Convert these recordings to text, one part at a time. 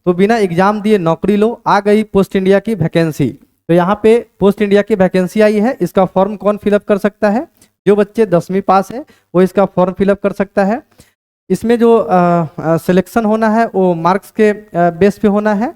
तो बिना एग्जाम दिए नौकरी लो, आ गई पोस्ट इंडिया की वैकेंसी। तो यहाँ पे पोस्ट इंडिया की वैकेंसी आई है, इसका फॉर्म कौन फिलअप कर सकता है? जो बच्चे 10वीं पास है वो इसका फॉर्म फिलअप कर सकता है। इसमें जो सिलेक्शन होना है वो मार्क्स के बेस पे होना है,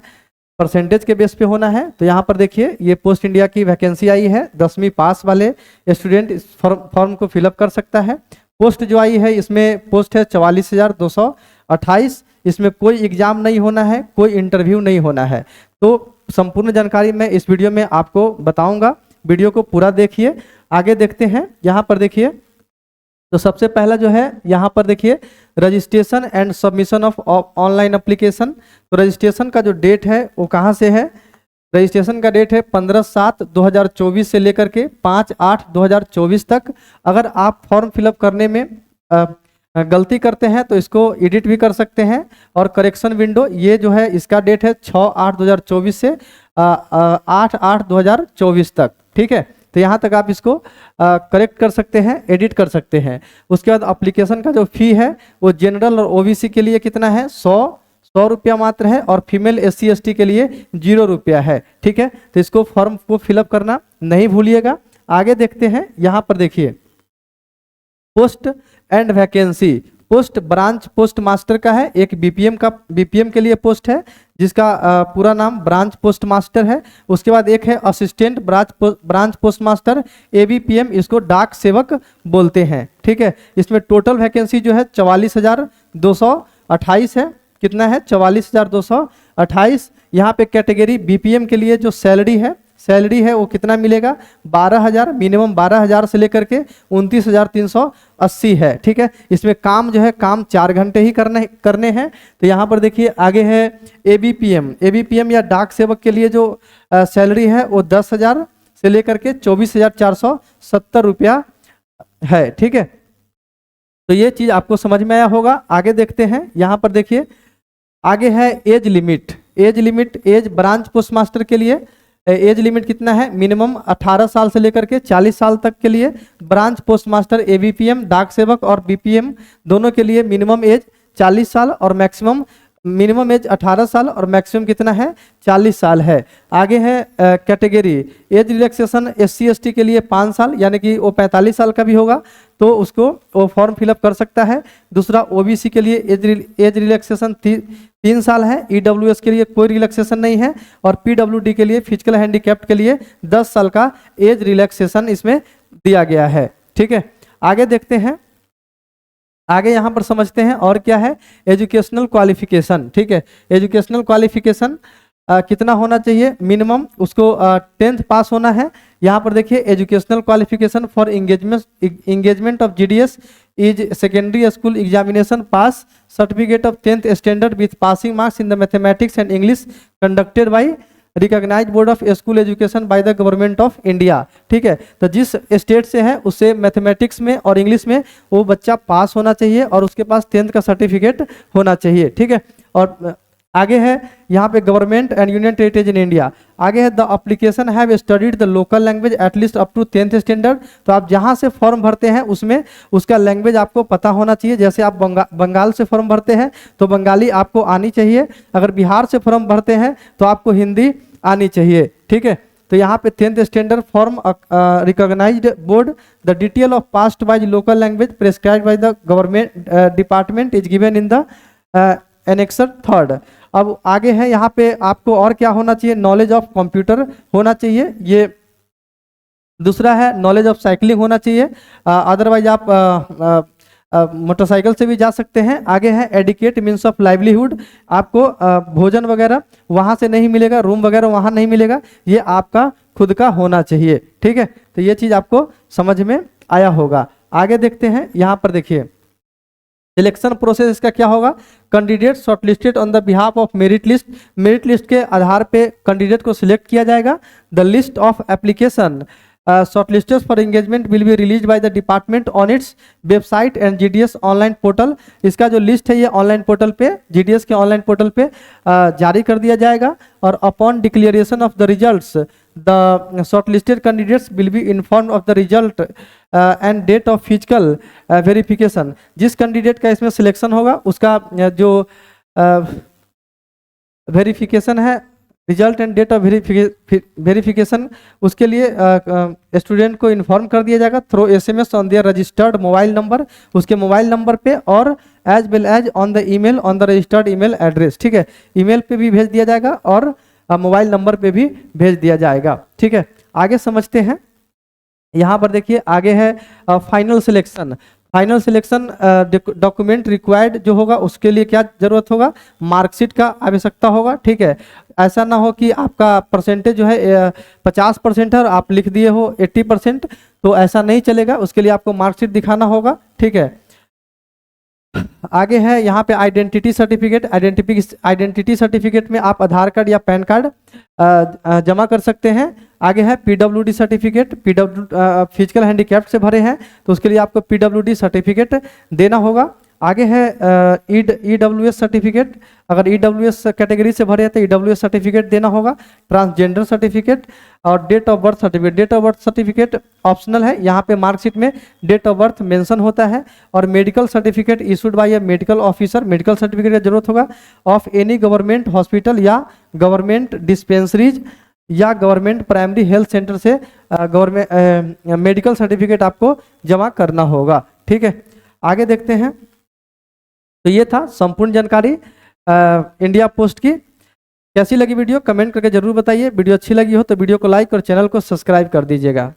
परसेंटेज के बेस पे होना है। तो यहाँ पर देखिए ये पोस्ट इंडिया की वैकेंसी आई है, 10वीं पास वाले स्टूडेंट इस फॉर्म को फिलअप कर सकता है। पोस्ट जो आई है इसमें पोस्ट है 44,228। इसमें कोई एग्जाम नहीं होना है, कोई इंटरव्यू नहीं होना है। तो संपूर्ण जानकारी मैं इस वीडियो में आपको बताऊंगा, वीडियो को पूरा देखिए। आगे देखते हैं, यहाँ पर देखिए। तो सबसे पहला जो है यहाँ पर देखिए registration and submission of online application. तो रजिस्ट्रेशन का जो डेट है वो कहाँ से है? रजिस्ट्रेशन का डेट है 15/7/2024 से लेकर के 5/8/2024 तक। अगर आप फॉर्म फिलअप करने में गलती करते हैं तो इसको एडिट भी कर सकते हैं। और करेक्शन विंडो ये जो है इसका डेट है 6/8/2024 से 8/8/2024 तक। ठीक है, तो यहाँ तक आप इसको करेक्ट कर सकते हैं, एडिट कर सकते हैं। उसके बाद एप्लीकेशन का जो फी है वो जनरल और ओबीसी के लिए कितना है? 100 रुपया मात्र है, और फीमेल SC ST के लिए 0 रुपया है। ठीक है, तो इसको फॉर्म को फिलअप करना नहीं भूलिएगा। आगे देखते हैं, यहाँ पर देखिए post and vacancy. Post branch post master का है, एक BPM के लिए पोस्ट है जिसका पूरा नाम ब्रांच पोस्ट मास्टर है। उसके बाद एक है assistant branch post master ABPM, इसको डाक सेवक बोलते हैं। ठीक है, इसमें टोटल वैकेंसी जो है 44,228 है। कितना है? 44,228। यहाँ पे कैटेगरी BPM के लिए जो सैलरी है वो कितना मिलेगा? 12,000, मिनिमम 12,000 से लेकर के 29,380 है। ठीक है, इसमें काम जो है काम 4 घंटे ही करने हैं। तो यहाँ पर देखिए आगे है ABPM या डाक सेवक के लिए जो सैलरी है वो 10,000 से लेकर के 24,470 रुपया है। ठीक है, तो ये चीज आपको समझ में आया होगा। आगे देखते हैं, यहाँ पर देखिए आगे है age limit. Age branch post master के लिए एज लिमिट कितना है? मिनिमम 18 साल से लेकर के 40 साल तक के लिए। ब्रांच पोस्ट मास्टर ABPM डाक सेवक और BPM दोनों के लिए मिनिमम एज 40 साल और मैक्सिमम मिनिमम एज 18 साल और मैक्सिमम कितना है? 40 साल है। आगे है category age relaxation SC ST के लिए 5 साल, यानी कि वो 45 साल का भी होगा तो उसको वो फॉर्म फिलअप कर सकता है। दूसरा OBC के लिए एज रिलैक्सेशन 3 साल है। EWS के लिए कोई रिलैक्सेशन नहीं है, और PWD के लिए फिजिकल हैंडीकैप्ड के लिए 10 साल का एज रिलैक्सेशन इसमें दिया गया है। ठीक है, आगे देखते हैं, आगे यहाँ पर समझते हैं और क्या है एजुकेशनल क्वालिफिकेशन। ठीक है, एजुकेशनल क्वालिफिकेशन कितना होना चाहिए? मिनिमम उसको 10th पास होना है। यहाँ पर देखिए educational qualification for engagement of GDS is secondary school examination pass certificate of 10th standard with passing marks in the mathematics and English conducted by recognise board of school education by the government of India. ठीक है, तो जिस state से है उससे mathematics में और English में वो बच्चा पास होना चाहिए और उसके पास 10th का सर्टिफिकेट होना चाहिए। ठीक है, और आगे है यहाँ पे government and union territories in India. आगे है the application have studied the local language at least up to 10th standard. तो आप जहाँ से फॉर्म भरते हैं उसमें उसका लैंग्वेज आपको पता होना चाहिए। जैसे आप बंगाल से फॉर्म भरते हैं तो बंगाली आपको आनी चाहिए, अगर बिहार से फॉर्म भरते हैं तो आपको हिंदी आनी चाहिए। ठीक है, तो यहाँ पे 10th standard form recognised board the detail of past by local language prescribed by the government department is given in the annexure 3rd। अब आगे है यहाँ पे आपको और क्या होना चाहिए? नॉलेज ऑफ कंप्यूटर होना चाहिए। ये दूसरा है नॉलेज ऑफ साइकिलिंग होना चाहिए, अदरवाइज आप मोटरसाइकिल से भी जा सकते हैं। आगे है एडिकेट मीन्स ऑफ लाइवलीहुड, आपको भोजन वगैरह वहाँ से नहीं मिलेगा, रूम वगैरह वहाँ नहीं मिलेगा, ये आपका खुद का होना चाहिए। ठीक है, तो ये चीज़ आपको समझ में आया होगा। आगे देखते हैं, यहाँ पर देखिए सिलेक्शन प्रोसेस इसका क्या होगा? Candidate shortlisted on the behalf of merit list के आधार पे कैंडिडेट को सिलेक्ट किया जाएगा। The list of application shortlisted for engagement will be released by the department on its website and GDS online portal। इसका जो लिस्ट है ये online portal पे GDS के ऑनलाइन पोर्टल पे जारी कर दिया जाएगा। और upon declaration of the results the shortlisted candidates will be informed of the result and date of physical verification. जिस कैंडिडेट का इसमें सिलेक्शन होगा उसका जो वेरिफिकेशन है, result and date of verification, उसके लिए स्टूडेंट को इन्फॉर्म कर दिया जाएगा through SMS on their registered mobile number, उसके मोबाइल नंबर पे, और as well as on the email on the registered email address. ठीक है, ईमेल पे भी भेज दिया जाएगा और मोबाइल नंबर पे भी भेज दिया जाएगा। ठीक है, आगे समझते हैं। यहाँ पर देखिए आगे है final selection. Final selection document required जो होगा उसके लिए क्या जरूरत होगा, मार्कशीट का आवश्यकता होगा। ठीक है, ऐसा ना हो कि आपका परसेंटेज जो है 50% है और आप लिख दिए हो 80%, तो ऐसा नहीं चलेगा, उसके लिए आपको मार्कशीट दिखाना होगा। ठीक है, आगे है यहाँ पे आइडेंटिटी सर्टिफिकेट। आइडेंटिटी सर्टिफिकेट में आप आधार कार्ड या पैन कार्ड जमा कर सकते हैं। आगे है PWD सर्टिफिकेट, फिजिकल हैंडीकैप्ड से भरे हैं तो उसके लिए आपको PWD सर्टिफिकेट देना होगा। आगे है EWS सर्टिफिकेट, अगर EWS कैटेगरी से भरे हैं तो EWS सर्टिफिकेट देना होगा। ट्रांसजेंडर सर्टिफिकेट और date of birth certificate. Date of birth certificate optional है, यहाँ पे मार्कशीट में डेट ऑफ बर्थ मेंशन होता है। और medical certificate issued by A medical officer, medical certificate की जरूरत होगा ऑफ एनी गवर्नमेंट हॉस्पिटल या गवर्नमेंट डिस्पेंसरीज या गवर्नमेंट प्राइमरी हेल्थ सेंटर से गवर्नमेंट मेडिकल सर्टिफिकेट आपको जमा करना होगा। ठीक है, आगे देखते हैं। तो ये था संपूर्ण जानकारी इंडिया पोस्ट की। कैसी लगी वीडियो कमेंट करके जरूर बताइए। वीडियो अच्छी लगी हो तो वीडियो को लाइक और चैनल को सब्सक्राइब कर दीजिएगा।